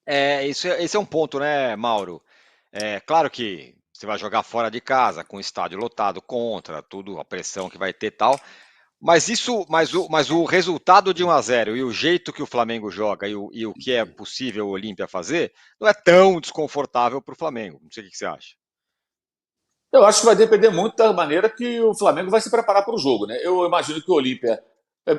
Esse é um ponto, né, Mauro? É claro que você vai jogar fora de casa, com o estádio lotado contra, tudo, a pressão que vai ter e tal. Mas o resultado de 1-0 e o jeito que o Flamengo joga e o que é possível o Olímpia fazer, não é tão desconfortável para o Flamengo. Não sei o que você acha. Eu acho que vai depender muito da maneira que o Flamengo vai se preparar para o jogo, né? Eu imagino que o Olímpia,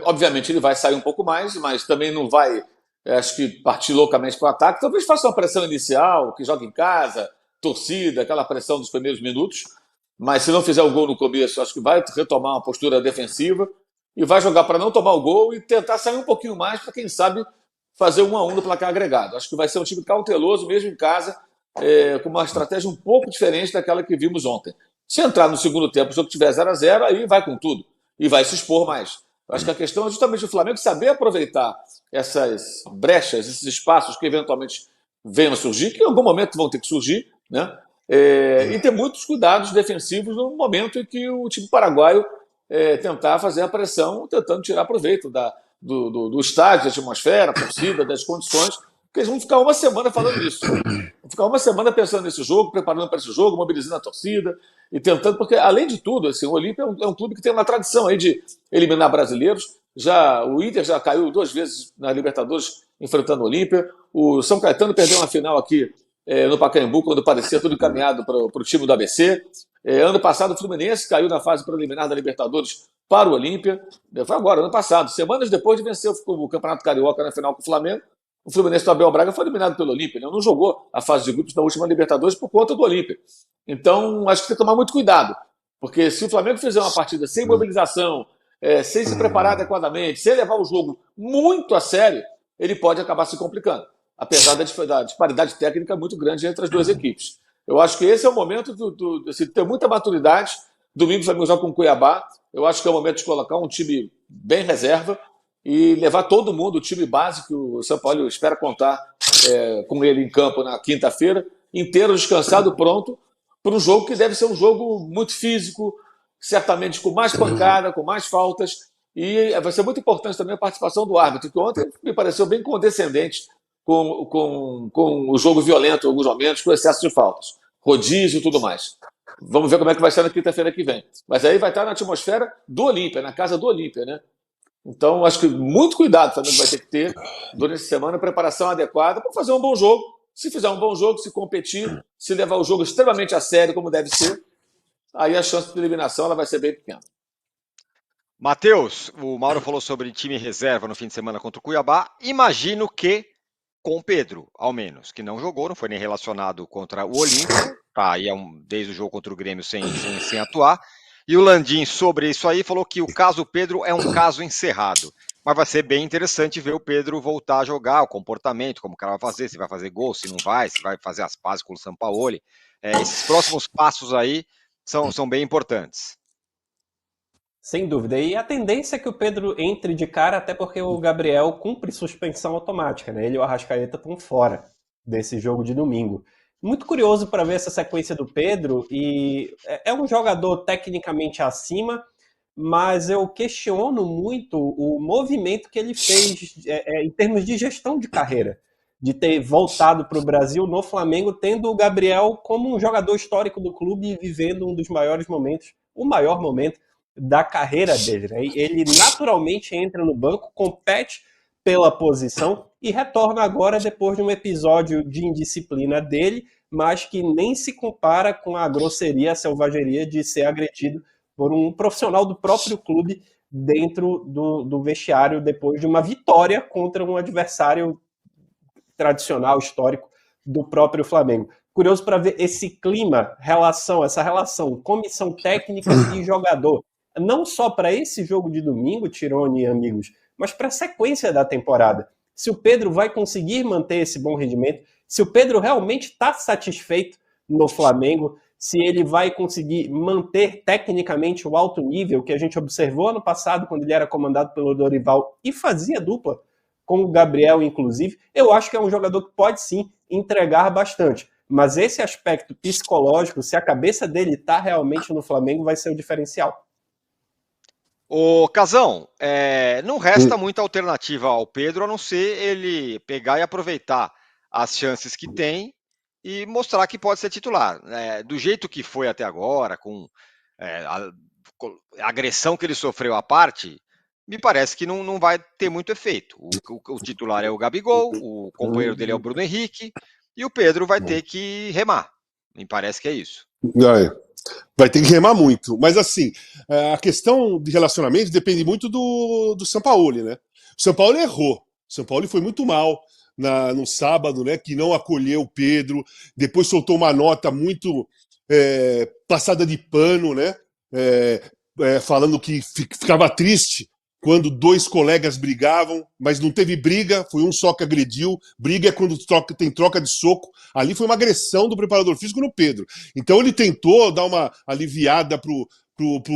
obviamente, ele vai sair um pouco mais, mas também não vai, acho que, partir loucamente para o ataque. Talvez faça uma pressão inicial, que joga em casa, torcida, aquela pressão dos primeiros minutos. Mas se não fizer o gol no começo, acho que vai retomar uma postura defensiva e vai jogar para não tomar o gol e tentar sair um pouquinho mais para, quem sabe, fazer 1-1 no placar agregado. Acho que vai ser um time cauteloso, mesmo em casa, com uma estratégia um pouco diferente daquela que vimos ontem. Se entrar no segundo tempo, o jogo tiver 0-0, aí vai com tudo e vai se expor mais. Acho que a questão é justamente o Flamengo saber aproveitar essas brechas, esses espaços que eventualmente venham a surgir, que em algum momento vão ter que surgir, né? E ter muitos cuidados defensivos no momento em que o time paraguaio tentar fazer a pressão, tentando tirar proveito do estádio, da atmosfera, da torcida, das condições, porque eles vão ficar uma semana falando isso. Vão ficar uma semana pensando nesse jogo, preparando para esse jogo, mobilizando a torcida e tentando, porque além de tudo, assim, o Olímpia é um clube que tem uma tradição aí de eliminar brasileiros. O Inter já caiu 2 vezes na Libertadores enfrentando o Olímpia. O São Caetano perdeu uma final aqui no Pacaembu, quando parecia tudo encaminhado para o time do ABC. Ano passado, o Fluminense caiu na fase preliminar da Libertadores para o Olímpia. Foi agora, ano passado. Semanas depois de vencer o Campeonato Carioca na final com o Flamengo, o Fluminense do Abel Braga foi eliminado pelo Olímpia. Não jogou a fase de grupos da última Libertadores por conta do Olímpia. Então, acho que tem que tomar muito cuidado. Porque se o Flamengo fizer uma partida sem mobilização, sem se preparar adequadamente, sem levar o jogo muito a sério, ele pode acabar se complicando, apesar da disparidade técnica muito grande entre as duas equipes. Eu acho que esse é o momento de assim, ter muita maturidade. Domingo o Flamengo joga com o Cuiabá. Eu acho que é o momento de colocar um time bem reserva e levar todo mundo, o time base que o São Paulo espera contar com ele em campo na quinta-feira, inteiro descansado, pronto, para um jogo que deve ser um jogo muito físico, certamente com mais pancada, com mais faltas, e vai ser muito importante também a participação do árbitro, que ontem me pareceu bem condescendente com o jogo violento em alguns momentos, com excesso de faltas, rodízio e tudo mais. Vamos ver como é que vai ser na quinta-feira que vem. Mas aí vai estar na atmosfera do Olímpia, na casa do Olímpia, né? Então, acho que muito cuidado também vai ter que ter durante a semana, preparação adequada para fazer um bom jogo. Se fizer um bom jogo, se competir, se levar o jogo extremamente a sério, como deve ser, aí a chance de eliminação ela vai ser bem pequena. Matheus, o Mauro falou sobre time reserva no fim de semana contra o Cuiabá. Imagino que com o Pedro, ao menos, que não jogou, não foi nem relacionado contra o Olímpia, tá aí desde o jogo contra o Grêmio sem atuar. E o Landim, sobre isso aí, falou que o caso Pedro é um caso encerrado. Mas vai ser bem interessante ver o Pedro voltar a jogar, o comportamento, como o cara vai fazer, se vai fazer gol, se não vai, se vai fazer as pazes com o Sampaoli. Esses próximos passos aí são bem importantes. Sem dúvida. E a tendência é que o Pedro entre de cara, até porque o Gabriel cumpre suspensão automática, né? Ele e o Arrascaeta estão fora desse jogo de domingo. Muito curioso para ver essa sequência do Pedro, e é um jogador tecnicamente acima, mas eu questiono muito o movimento que ele fez em termos de gestão de carreira, de ter voltado para o Brasil no Flamengo, tendo o Gabriel como um jogador histórico do clube e vivendo um dos maiores momentos, o maior momento da carreira dele. Né? Ele naturalmente entra no banco, compete pela posição e retorna agora depois de um episódio de indisciplina dele, mas que nem se compara com a grosseria, a selvageria de ser agredido por um profissional do próprio clube dentro do vestiário depois de uma vitória contra um adversário tradicional, histórico do próprio Flamengo. Curioso para ver esse clima, essa relação comissão técnica e jogador. Não só para esse jogo de domingo, Tirone e amigos, mas para a sequência da temporada. Se o Pedro vai conseguir manter esse bom rendimento, se o Pedro realmente está satisfeito no Flamengo, se ele vai conseguir manter tecnicamente o alto nível que a gente observou ano passado, quando ele era comandado pelo Dorival e fazia dupla com o Gabriel, inclusive, eu acho que é um jogador que pode sim entregar bastante. Mas esse aspecto psicológico, se a cabeça dele está realmente no Flamengo, vai ser o diferencial. Ô, Casão, não resta muita alternativa ao Pedro a não ser ele pegar e aproveitar as chances que tem e mostrar que pode ser titular. Do jeito que foi até agora, com a agressão que ele sofreu à parte, me parece que não vai ter muito efeito. O titular é o Gabigol, o companheiro dele é o Bruno Henrique, e o Pedro vai ter que remar. Me parece que é isso. Vai ter que remar muito. Mas assim, a questão de relacionamento depende muito do Sampaoli, né? O Sampaoli errou. O Sampaoli foi muito mal no sábado, né? Que não acolheu o Pedro. Depois soltou uma nota muito passada de pano, né? Falando que ficava triste quando dois colegas brigavam, mas não teve briga, foi um só que agrediu. Briga é quando tem troca de soco. Ali foi uma agressão do preparador físico no Pedro. Então ele tentou dar uma aliviada pro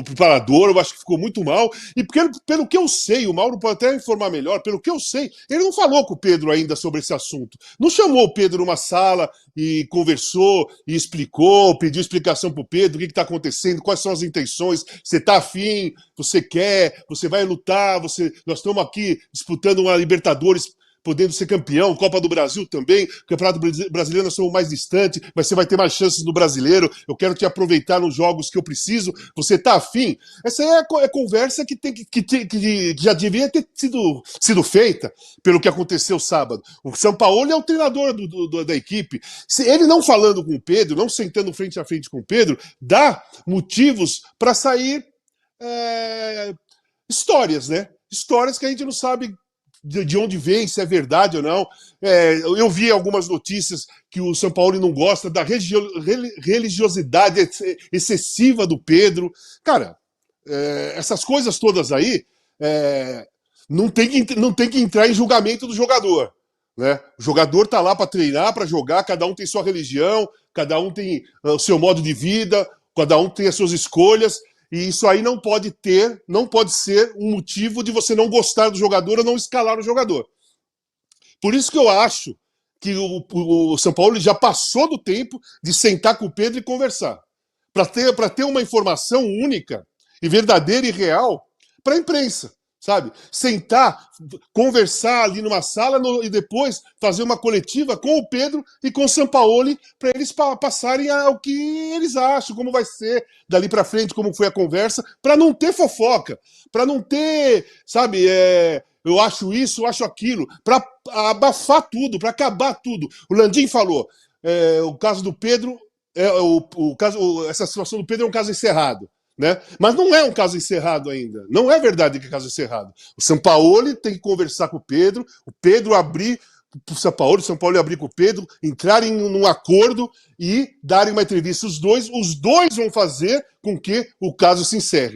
preparador, eu acho que ficou muito mal. E pelo que eu sei, o Mauro pode até informar melhor, pelo que eu sei, ele não falou com o Pedro ainda sobre esse assunto. Não chamou o Pedro numa sala e conversou e explicou, pediu explicação pro Pedro, o que está acontecendo, quais são as intenções, você tá afim, você quer, você vai lutar, nós estamos aqui disputando uma Libertadores, podendo ser campeão, Copa do Brasil também, Campeonato Brasileiro nós somos mais distantes, mas você vai ter mais chances no Brasileiro, eu quero te aproveitar nos jogos que eu preciso, você tá afim? Essa é a conversa que já devia ter sido feita pelo que aconteceu sábado. O Sampaoli é o treinador da equipe. Se ele não falando com o Pedro, não sentando frente a frente com o Pedro, dá motivos para sair histórias, né? Histórias que a gente não sabe de onde vem, se é verdade ou não. Eu vi algumas notícias que o Sampaoli não gosta da religiosidade excessiva do Pedro. Cara, essas coisas todas aí não tem que entrar em julgamento do jogador. Né? O jogador tá lá para treinar, para jogar, cada um tem sua religião, cada um tem o seu modo de vida, cada um tem as suas escolhas. E isso aí não pode ser um motivo de você não gostar do jogador ou não escalar o jogador. Por isso que eu acho que o São Paulo já passou do tempo de sentar com o Pedro e conversar. Para ter uma informação única e verdadeira e real para a imprensa. Sabe? Sentar, conversar ali numa sala e depois fazer uma coletiva com o Pedro e com o Sampaoli para eles passarem o que eles acham, como vai ser dali para frente, como foi a conversa, para não ter fofoca, para não ter, sabe, eu acho isso, eu acho aquilo, para abafar tudo, para acabar tudo. O Landim falou, o caso do Pedro, essa situação do Pedro é um caso encerrado. Né? Mas não é um caso encerrado ainda. Não é verdade que é caso encerrado. O Sampaoli tem que conversar com o Pedro abrir para o Sampaoli abrir com o Pedro, entrarem num acordo e darem uma entrevista. Os dois vão fazer com que o caso se encerre.